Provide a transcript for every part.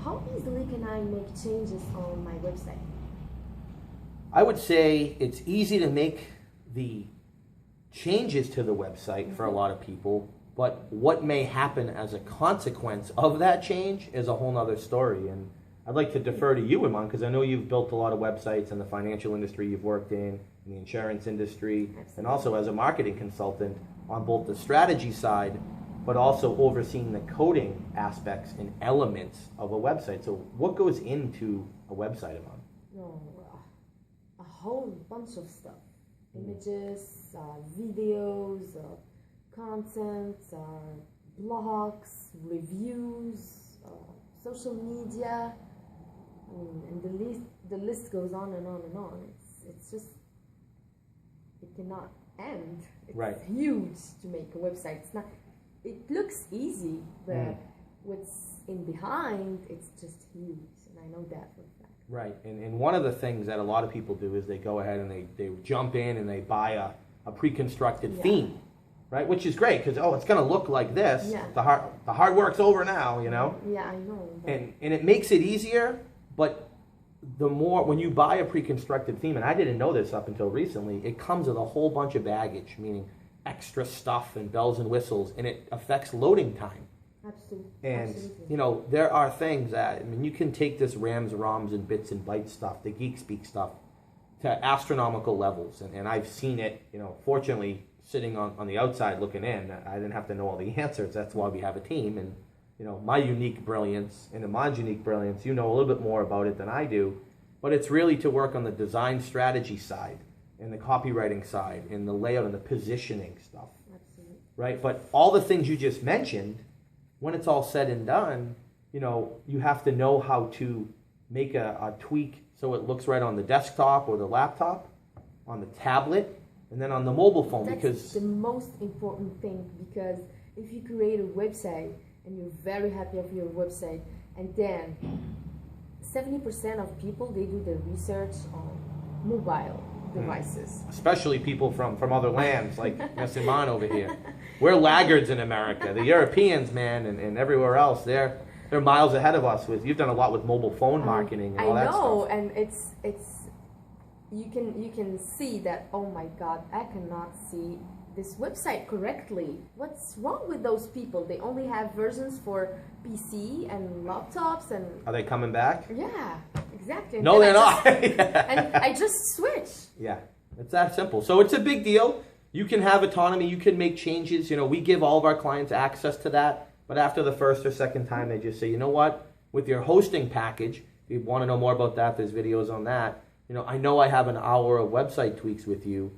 how easily can I make changes on my website? I would say it's easy to make the changes to the website for a lot of people, but what may happen as a consequence of that change is a whole nother story. And I'd like to defer to you, Iman, because I know you've built a lot of websites in the financial industry you've worked in the insurance industry, and also as a marketing consultant on both the strategy side, but also overseeing the coding aspects and elements of a website. So what goes into a website, Iman? No, a whole bunch of stuff. Images, videos, content, blogs, reviews, social media, and the list goes on and on and on. It's just, it cannot end. It's right. Huge to make a website. It's not. It looks easy, but what's in behind, it's just huge, and I know that for a fact. Right, and one of the things that a lot of people do is they go ahead and they jump in and they buy a pre-constructed theme, right? Which is great because it's going to look like this. Yeah. The hard work's over now, you know. Yeah, I know. And it makes it easier, but the more when you buy a pre-constructed theme, and I didn't know this up until recently, it comes with a whole bunch of baggage, meaning extra stuff and bells and whistles, and it affects loading time. Absolutely. And, Absolutely. you know, there are things that, I mean, you can take this rams, roms, and bits and bytes stuff, the geek speak stuff, to astronomical levels. And I've seen it, you know, fortunately, sitting on the outside looking in, I didn't have to know all the answers. That's why we have a team. And, you know, my unique brilliance and Iman's unique brilliance, you know a little bit more about it than I do. But it's really to work on the design strategy side and the copywriting side and the layout and the positioning stuff. Absolutely. Right? But all the things you just mentioned, when it's all said and done, you know, you have to know how to make a tweak so it looks right on the desktop or the laptop, on the tablet, and then on the mobile phone. That's the most important thing, because if you create a website and you're very happy of your website, and then 70% of people, they do their research on mobile devices. Especially people from other lands, like Miss Iman over here. We're laggards in America. The Europeans, man, and everywhere else, they're miles ahead of us. You've done a lot with mobile phone marketing and all that stuff. I know, and it's you can see that, oh my God, I cannot see this website correctly. What's wrong with those people? They only have versions for PC and laptops, and are they coming back? Yeah, exactly. No, they're not. And I just switch. Yeah, it's that simple. So it's a big deal. You can have autonomy. You can make changes. You know, we give all of our clients access to that. But after the first or second time, they just say, you know what? With your hosting package, if you want to know more about that, there's videos on that. You know I have an hour of website tweaks with you.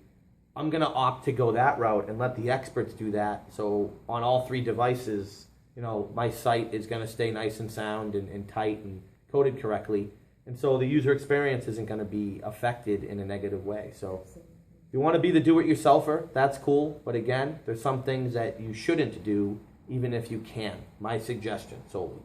I'm going to opt to go that route and let the experts do that. So on all three devices, you know, my site is going to stay nice and sound and tight and coded correctly. And so the user experience isn't going to be affected in a negative way. So if you want to be the do-it-yourselfer, that's cool. But again, there's some things that you shouldn't do, even if you can. My suggestion solely.